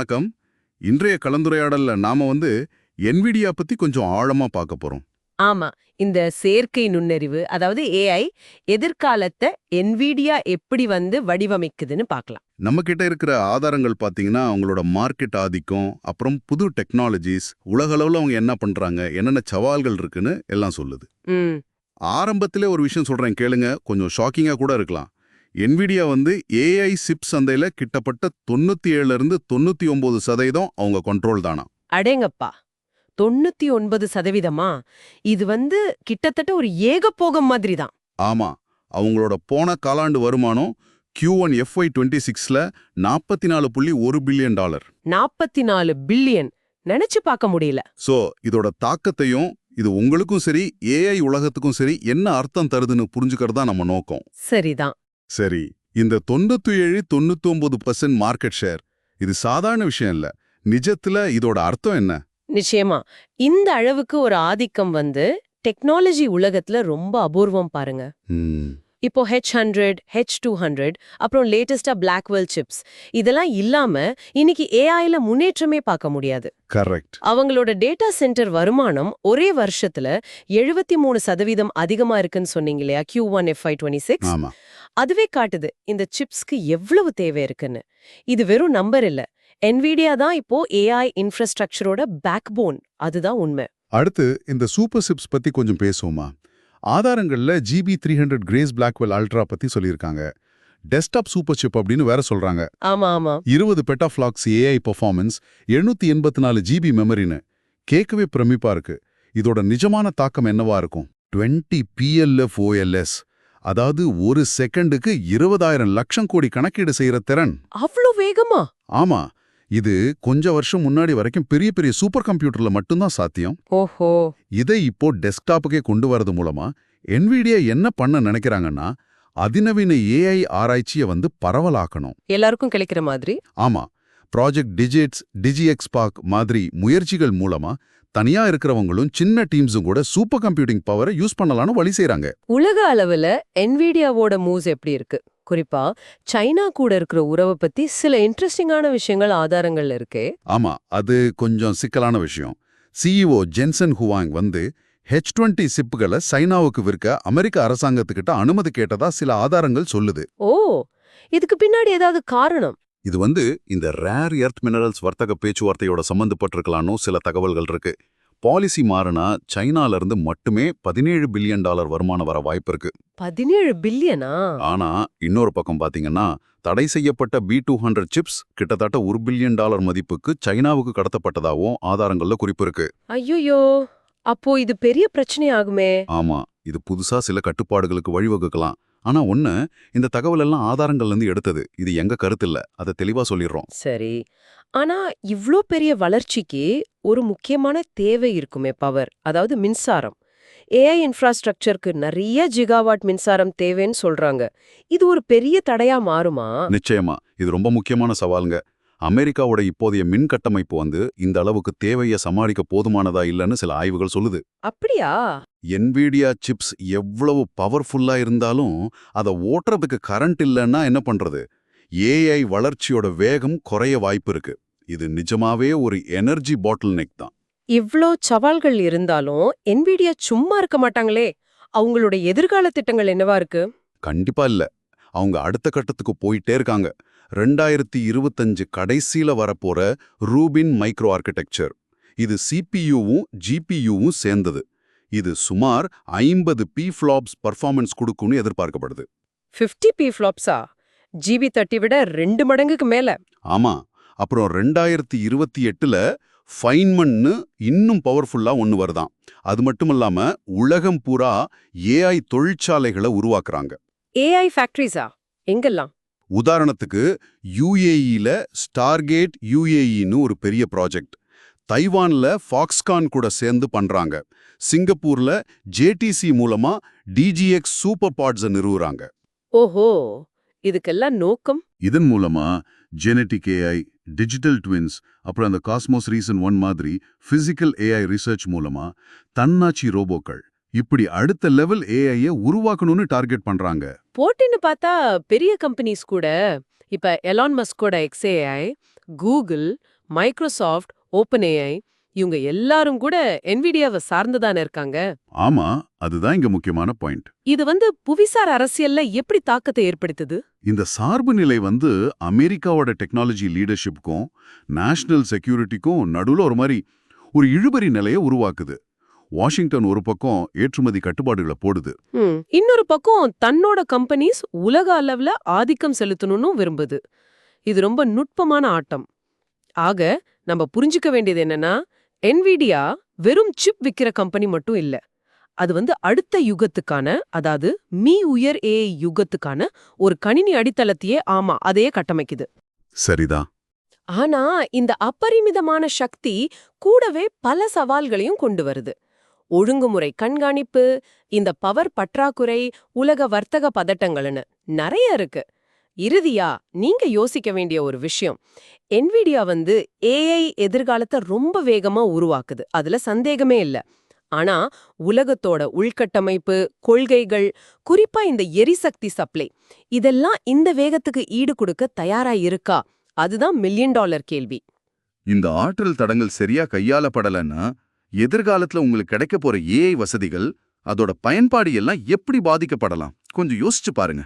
வணக்கம். இன்றைய கலந்துரையாடல்ல நாம NVIDIA பத்தி கொஞ்சம் ஆழமா பார்க்க போறோம். ஆமா. இந்த செயற்கை நுண்ணறிவு, அதாவது ஏஐ, எதிர்காலத்தை NVIDIA எப்படி வடிவமைக்குதுன்னு பார்க்கலாம். நம்ம கிட்ட இருக்கிற ஆதாரங்கள் பாத்தீங்கன்னா, அவங்களோட மார்க்கெட் ஆதிக்கம், அப்புறம் புது டெக்னாலஜிஸ், உலகளவுல அவங்க என்ன பண்றாங்க, என்னென்ன சவால்கள் இருக்குன்னு எல்லாம் சொல்லுது. ம். ஆரம்பத்திலே ஒரு விஷயம் சொல்றேன் கேளுங்க, கொஞ்சம் ஷாக்கிங்கா கூட இருக்கலாம். NVIDIA ஏஐ சிப் சந்தையில கிட்டத்தட்ட 97 இருந்து 99% அவங்க கண்ட்ரோல் தானா. அடேங்கப்பா, 99%? இது கிட்டத்தட்ட ஒரு ஏகபோகம் மாதிரி தான். ஆமா, அவங்களோட போன காலாண்டு வருமானம் Q1 FY26ல $44.1 பில்லியன். 44 பில்லியன், நினைச்சு பார்க்க முடியல. சோ இதோட தாக்கத்தையும், இது உங்களுக்கும் சரி ஏஐ உலகத்துக்கும் சரி என்ன அர்த்தம் தருதுன்னு புரிஞ்சுக்கிறதா நம்ம நோக்கம். சரிதான். சரி, இந்த 97-99% மார்க்கெட் ஷேர் இது சாதாரண விஷயம் இல்ல. நிஜத்துல இதோட அர்த்தம் என்ன? நிச்சயமா, இந்த அளவுக்கு ஒரு ஆதிக்கம் டெக்னாலஜி உலகத்துல ரொம்ப அபூர்வம் பாருங்க. இப்போ H100, H200, அப்புறம் லேட்டஸ்டா Blackwell சிப்ஸ், இதெல்லாம் இல்லாம இன்னைக்கு ஏஐல முன்னேற்றமே பார்க்க முடியாது. கரெக்ட். அவங்களோட டேட்டா சென்டர் வருமானம் ஒரே வருஷத்துல 73% அதிகமா இருக்குன்னு சொன்னீங்க இல்லையா, Q1 FY26. ஆமா, அதுவே காட்டுது இந்த சிப்ஸ்க்கு எவ்வளவு தேவை இருக்குன்னு. இது வெறும் நம்பர் இல்ல, NVIDIA தான் இப்போ ஏஐ இன்ஃப்ராஸ்ட்ரக்சரோட பேக்போன். அதுதான் உண்மை. அடுத்து இந்த சூப்பர் சிப்ஸ் பத்தி கொஞ்சம் பேசுவோமா? ஆதாரங்கள்ல GB300 கிரேஸ் Blackwell அல்ட்ரா பத்தி சொல்லியிருக்காங்க. டெஸ்க்டாப் சூப்பர் சிப் அப்படின்னு வேற சொல்றாங்க. ஆமா ஆமா, 20 பெட்டாஃப்ளாக்ஸ் ஏஐ பெர்ஃபார்மன்ஸ், 784 GB மெமரின்னு கேட்கவே பிரமிப்பா இருக்கு. இதோட நிஜமான தாக்கம் என்னவா இருக்கும்? 20 PLF OLS, அதாவது ஒரு செகண்டுக்கு 20,000 லட்சம் கோடி கணக்கீடு செய்யற திறன். அவ்வளவு வேகமா? ஆமா, இது கொஞ்ச வருஷம் முன்னாடி வரைக்கும் பெரிய பெரிய சூப்பர் கம்ப்யூட்டர்ல மட்டும்தான் சாத்தியம். ஓஹோ. இதை இப்போ டெஸ்க்டாப்புக்கே கொண்டு வரது மூலமா NVIDIA என்ன பண்ண நினைக்கிறாங்கன்னா, அதிநவீன ஏஐ ஆராய்ச்சியை பரவலாக்கணும், எல்லாருக்கும் கிடைக்கிற மாதிரி. ஆமா, ப்ராஜெக்ட் டிஜிட்ஸ், டிஜிஎக்ஸ்பார்க் மாதிரி முயற்சிகள் மூலமா தனியா இருக்கிறவங்களும் சின்ன டீம்ஸும் கூட சூப்பர் கம்ப்யூட்டிங் பவரை யூஸ் பண்ணலாம்னு வழி செய்றாங்க. உலக அளவுல NVIDIAவோட மூவ்ஸ் எப்படி இருக்கு? குறிப்பா சைனா கூட இருக்கிற உறவை பத்தி சில இன்ட்ரெஸ்டிங்கான விஷயங்கள் ஆதாரங்கள்ல இருக்கே. ஆமா, அது கொஞ்சம் சிக்கலான விஷயம். CEO ஜென்சன் ஹுவாங் H20 சிப்புகளை சைனாவுக்கு விற்க அமெரிக்க அரசாங்கத்துக்கிட்ட அனுமதி கேட்டதா சில ஆதாரங்கள் சொல்லுது. ஓ, இதுக்கு பின்னாடி ஏதாவது காரணம்? இது இந்த ரேர் எர்த் மினரல்ஸ் வர்த்தக பேச்சுவார்த்தையோட சம்பந்தப்பட்டிருக்கலான்னு சில தகவல்கள் இருக்கு. பாலிசி மாறினா சைனால இருந்து மட்டுமே $17 பில்லியன் வருமானம் வர வாய்ப்பு இருக்கு. 17 பில்லியனா? ஆனா இன்னொரு பக்கம் பாத்தீங்கன்னா, தடை செய்யப்பட்ட B200 சிப்ஸ் கிட்டத்தட்ட $1 பில்லியன் மதிப்புக்கு சைனாவுக்கு கடத்தப்பட்டதாகவும் ஆதாரங்கள்ல குறிப்பு இருக்கு. ஐயோ, அப்போ இது பெரிய பிரச்சனை ஆகுமே. ஆமா, இது புதுசா சில கட்டுப்பாடுகளுக்கு வழிவகுக்கலாம். ஆனா இந்த தகவல் எல்லாம் ஆதாரங்கள்ல இருந்து எடுத்தது. இது எங்க கருத்து இல்ல, அதை தெளிவா சொல்லிடுறோம். சரி, ஆனா இவ்ளோ பெரிய வளர்ச்சிக்கு ஒரு முக்கியமான தேவை இருக்குமே, பவர், அதாவது மின்சாரம். ஏஐ இன்ஃப்ராஸ்ட்ரக்சருக்கு நிறைய ஜிகாவாட் மின்சாரம் தேவைன்னு சொல்றாங்க. இது ஒரு பெரிய தடையா மாறுமா? நிச்சயமா, இது ரொம்ப முக்கியமான சவாலுங்க. அமெரிக்காவோட இப்போதைய மின் கட்டமைப்பு இந்த அளவுக்கு தேவையை சமாளிக்க போதுமானதா இல்லைன்னு சில ஆய்வுகள் சொல்லுது. அப்படியா? NVIDIA சிப்ஸ் எவ்வளவு பவர்ஃபுல்லா இருந்தாலும் அதை ஓட்டுறதுக்கு கரண்ட் இல்லைன்னா என்ன பண்றது? ஏஐ வளர்ச்சியோட வேகம் குறைய வாய்ப்பு இருக்கு. இது நிஜமாவே ஒரு எனர்ஜி பாட்டில் நெக் தான். இவ்ளோ சவால்கள் இருந்தாலும் NVIDIA சும்மா இருக்க மாட்டாங்களே. அவங்களோட எதிர்கால திட்டங்கள் என்னவா இருக்கு? கண்டிப்பா இல்ல, அவங்க அடுத்த கட்டத்துக்கு போயிட்டே இருக்காங்க. 2025 கடைசியில வரப்போற ரூபின் மைக்ரோ ஆர்கிடெக்சர், இது CPUவும் GPUவும் சேர்ந்தது. இது சுமார் 50 P-ஃப்ளாப்ஸ் பர்ஃபார்மன்ஸ் கொடுக்கும்னு எதிர்பார்க்கப்படுது. 50 P-ஃப்ளாப்ஸா? GB30 விட 2 மடங்குக்கு மேல? ஆமா, அப்புறம் 2028ல ஃபைன்மன்னு இன்னும் பவர்ஃபுல்லா ஒன்னு வருதாம். அது மட்டுமில்லாம உலகம் பூரா ஏஐ தொழிற்சாலைகளை உருவாக்குறாங்க. AI ஃபேக்டரிஸா? எங்கெல்லாம்? உதாரணத்துக்கு UAEல ஸ்டார்கேட் UAEன்னு ஒரு பெரிய ப்ராஜெக்ட், தைவான்ல ஃபாக்ஸ்கான் கூட சேர்ந்து பண்றாங்க, சிங்கப்பூர்ல JTC மூலமா DGX சூப்பர் பாட்ஸை நிறுவுறாங்க. ஓஹோ, இதுக்கெல்லாம் நோக்கம்? இதன் மூலமா ஜெனடிக் AI, டிஜிட்டல் ட்வின்ஸ், அப்புறம் அந்த காஸ்மோஸ் ரீசன் 1 மாதிரி பிசிக்கல் AI ரிசர்ச் மூலமா தன்னாட்சி ரோபோக்கள், இப்படி அடுத்த லெவல் ஏஐயை உருவாக்கணும்னு டார்கெட் பண்றாங்க. போட்டின்னு பார்த்தா பெரிய கம்பெனிஸ் கூட இப்ப எலான் மஸ்கோட XAI, கூகுள், மைக்ரோசாஃப்ட், ஓப்பன்ஏஐ இவங்க எல்லாரும் கூட NVIDIAவை சார்ந்துதானே இருக்காங்க. ஆமா, அதுதான் இங்க முக்கியமான பாயிண்ட். இது புவிசார் அரசியல்ல எப்படி தாக்கத்தை ஏற்படுத்துது? இந்த சார்பு நிலை அமெரிக்காவோட டெக்னாலஜி லீடர்ஷிப்க்கும் நேஷனல் செக்யூரிட்டிக்கும் நடுவுல ஒரு இழுபறி நிலையை உருவாக்குது. வாஷிங்டன் ஒரு பக்கம் ஏற்றுமதி கட்டுப்பாடுகளை போடுது. இன்னொரு பக்கம் தன்னோட கம்பெனிஸ் உலக அளவுல ஆதிக்கம் செலுத்தணும்னு விரும்புது. இது ரொம்ப நுட்பமான ஆட்டம். ஆக நம்ம புரிஞ்சுக்க வேண்டியது என்னன்னா, NVIDIA வெறும் சிப் விக்கிற கம்பெனி மட்டும் இல்ல. அது அடுத்த யுகத்துக்கான, அதாவது உயர் AI யுகத்துக்கான ஒரு கணினி அடித்தளத்தையே அதையே கட்டமைக்குது. சரிதான். ஆனா இந்த அபரிமிதமான சக்தி கூடவே பல சவால்களையும் கொண்டு வருது. ஒழுங்குமுறை கண்காணிப்பு, இந்த பவர் பற்றாக்குறை, உலக வர்த்தக பதட்டங்கள்னு நிறைய இருக்கு. இறுதியா நீங்க யோசிக்க வேண்டிய ஒரு விஷயம், NVIDIA AI எதிர்காலத்தை ரொம்ப வேகமா உருவாக்குது, அதுல சந்தேகமே இல்ல. ஆனா உலகத்தோட உள்கட்டமைப்பு, கொள்கைகள், குறிப்பா இந்த எரிசக்தி சப்ளை, இதெல்லாம் இந்த வேகத்துக்கு ஈடு கொடுக்க தயாரா இருக்கா? அதுதான் $1 மில்லியன் கேள்வி. இந்த ஆற்றல் தடங்கள் சரியா கையாளப்படலன்னா எதிர்காலத்துல உங்களுக்கு கிடைக்க போற AI வசதிகள், அதோட பயன்பாடு எல்லாம் எப்படி பாதிக்கப்படலாம்? கொஞ்சம் யோசிச்சு பாருங்க.